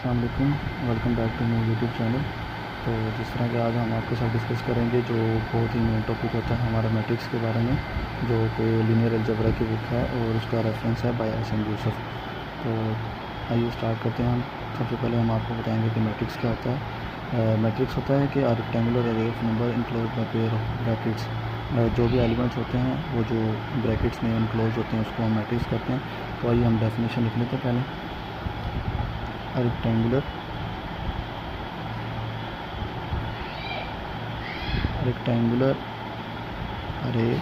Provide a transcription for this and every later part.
अस्सलाम वालेकुम, welcome back to my YouTube channel. तो जिस तरह कि आज हम आपके साथ डिस्कस करेंगे जो बहुत ही मेन टॉपिक होता है हमारा मैट्रिक्स के बारे में, जो कि लीनियर अलजेब्रा की बुक है और उसका रेफरेंस है बाय एस एम यूसुफ। तो आइए स्टार्ट करते हैं हम। सबसे पहले हम आपको बताएंगे कि मैट्रिक्स क्या होता है। मैट्रिक्स होता है कि रेक्टेंगुलर अरे of number enclose by pair of brackets. जो भी एलिमेंट्स होते हैं वो जो ब्रैकेट्स में इनक्लोज होते हैं उसको हम मैट्रिक्स कहते हैं। तो आइए हम डेफिनेशन लिख लेते हैं पहले। rectangular array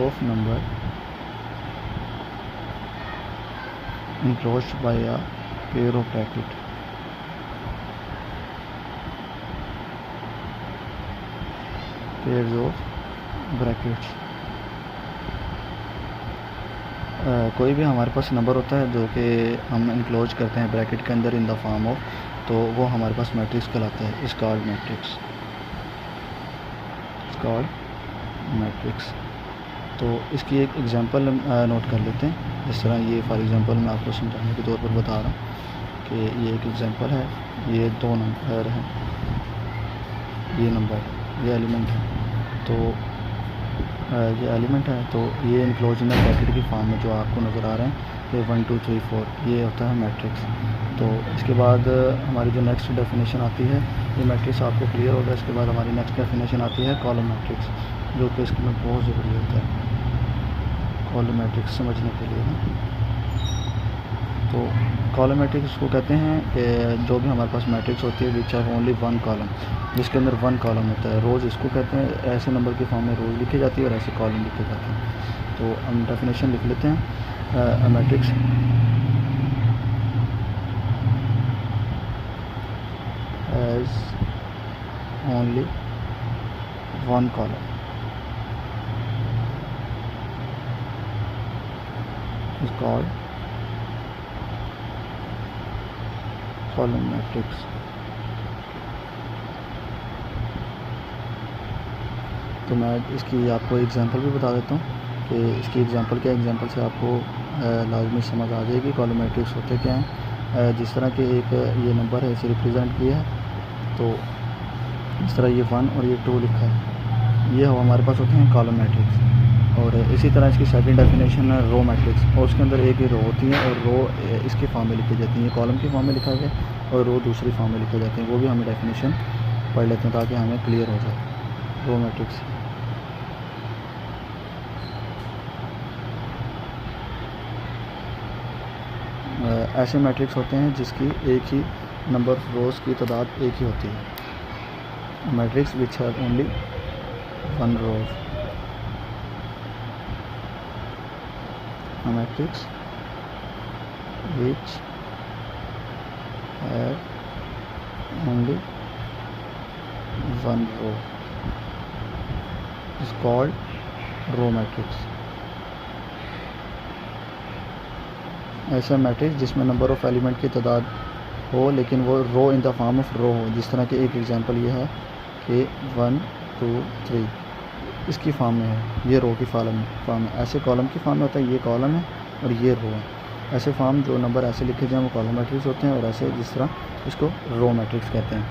of number enclosed by a pair of brackets. Pairs of brackets. कोई भी हमारे पास नंबर होता है जो कि हम इनक्लोज करते हैं ब्रैकेट के अंदर इन द फॉर्म ऑफ, तो वो हमारे पास मैट्रिक्स कहलाता है। इस कॉल्ड मैट्रिक्स। तो इसकी एक एग्जांपल नोट कर लेते हैं। जिस तरह ये फॉर एग्जांपल मैं आपको समझाने के तौर पर बता रहा हूँ कि ये एक एग्जांपल है। ये दो नंबर हैं, ये नंबर है, ये एलिमेंट है। तो ये एलिमेंट है, तो ये इनक्लोज इन द ब्रैकेट की फॉर्म में जो आपको नज़र आ रहे हैं कि 1 2 3 4, ये होता है मैट्रिक्स। तो इसके बाद हमारी जो नेक्स्ट डेफिनेशन आती है, ये मैट्रिक्स आपको क्लियर होगा। इसके बाद हमारी नेक्स्ट डेफिनेशन आती है कॉलम मैट्रिक्स, जो कि इसके में बहुत ज़रूरी होता है कॉलम मैट्रिक्स समझने के लिए। तो कॉलम मैट्रिक्स को कहते हैं कि जो भी हमारे पास मैट्रिक्स होती है विच हैव ओनली वन कॉलम, जिसके अंदर वन कॉलम होता है। रोज़ इसको कहते हैं, ऐसे नंबर की फॉर्म में रोज़ लिखी जाती है और ऐसे कॉलम लिखे जाते हैं। तो हम डेफिनेशन लिख लेते हैं। Matrix as only one column is called column matrix. तो मैं इसकी आपको एग्जांपल भी बता देता हूँ कि इसकी एग्जांपल क्या, एग्जांपल से आपको लाजमी समझ आ जाएगी कॉलम मैट्रिक्स होते क्या हैं। जिस तरह के एक ये नंबर है, इसे रिप्रेजेंट किया है, तो इस तरह ये 1 और ये 2 लिखा है, ये हमारे पास होते हैं कॉलम मैट्रिक्स। और इसी तरह इसकी सेकंड डेफिनेशन है रो मैट्रिक्स, और उसके अंदर एक ही रो होती है और रो इसकी फॉर्म में लिखी जाती है। कॉलम की फॉर्म में लिखा गया और रो दूसरी फॉर्म में लिखे जाते हैं। वो भी हमें डेफिनेशन पढ़ लेते हैं ताकि हमें क्लियर हो जाए। रो मैट्रिक्स ऐसे मैट्रिक्स होते हैं जिसकी एक ही नंबर ऑफ रोज़ की तादाद एक ही होती है। Matrix which have only one rows. Matrix which have only one row is called row matrix। ऐसा मैट्रिक्स जिसमें नंबर ऑफ़ एलिमेंट की तादाद हो लेकिन वो रो इन द फॉर्म ऑफ रो हो। जिस तरह के एक एग्जांपल ये है कि 1 2 3 इसकी फॉर्म में है, ये रो की फॉर्म में। ऐसे कॉलम की फॉर्म में होता है, ये कॉलम है और ये रो है। ऐसे फॉर्म जो नंबर ऐसे लिखे जाएँ वो कॉलम मैट्रिक्स होते हैं, और ऐसे जिस तरह इसको रो मैट्रिक्स कहते हैं।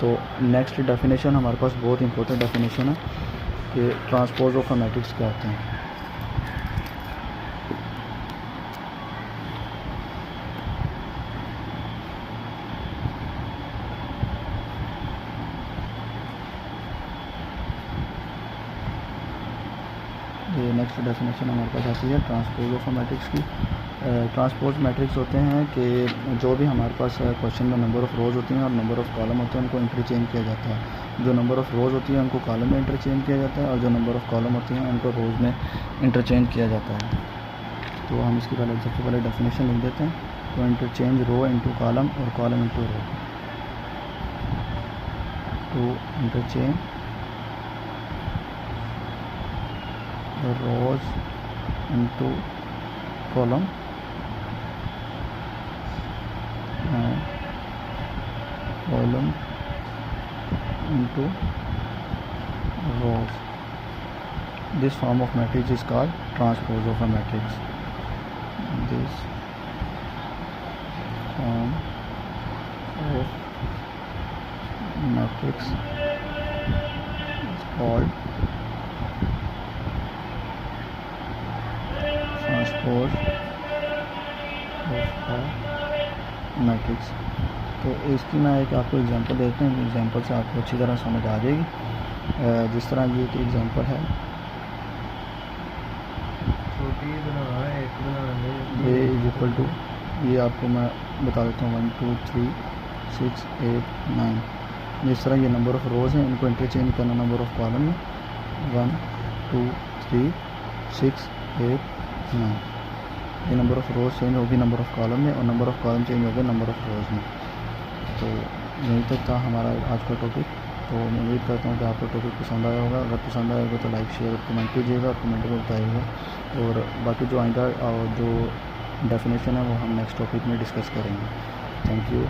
तो नेक्स्ट डेफिनेशन हमारे पास बहुत इंपॉर्टेंट डेफिनेशन है कि ट्रांसपोज ऑफ अ मैट्रिक्स क्या होते हैं। ये नेक्स्ट डेफिनेशन हमारे पास आती है ट्रांसपोज ऑफ मैट्रिक्स की। ट्रांसपोज मैट्रिक्स होते हैं कि जो भी हमारे पास क्वेश्चन में नंबर ऑफ़ रोज़ होती हैं और नंबर ऑफ़ कॉलम होते हैं उनको इंटरचेंज किया जाता है। जो नंबर ऑफ़ रोज़ होती है उनको कॉलम में इंटरचेंज किया जाता है, और जो नंबर ऑफ़ कॉलम होती हैं उनको रोज़ में इंटरचेंज किया जाता है। तो हम इसकी सबसे पहले डेफिनेशन लिख देते हैं। तो इंटरचेंज रो इंटू कॉलम और column into row. To interchange rows into column and column into rows. This form of matrix is called transpose of a matrix. This form matrix is called transpose of a matrix. तो इसकी मैं एक आपको example देते हैं, example से आपको अच्छी तरह समझ आ जाएगी। जिस तरह ये एक एग्जांपल है, ये इज इक्वल टू, ये आपको मैं बता देता हूँ 1 2 3 6 8 9। जिस तरह ये नंबर ऑफ़ रोज़ हैं, इनको इंटरचेंज करना नंबर ऑफ़ कॉलम में, 1 2 3 6 8 9। ये नंबर ऑफ़ रोज़ चेंज होगी नंबर ऑफ़ कॉलम में, और नंबर ऑफ़ कॉलम चेंज होगा नंबर ऑफ़ रोज़ में। तो यहीं तक था हमारा आज का टॉपिक। तो मैं उम्मीद करता हूँ कि आपको टॉपिक पसंद आया होगा। अगर पसंद आएगा तो लाइक शेयर कमेंट कीजिएगा, और कमेंट में बताइएगा। और बाकी जो आइंदा जो डेफिनेशन है वो हम नेक्स्ट टॉपिक में डिस्कस करेंगे। Thank you.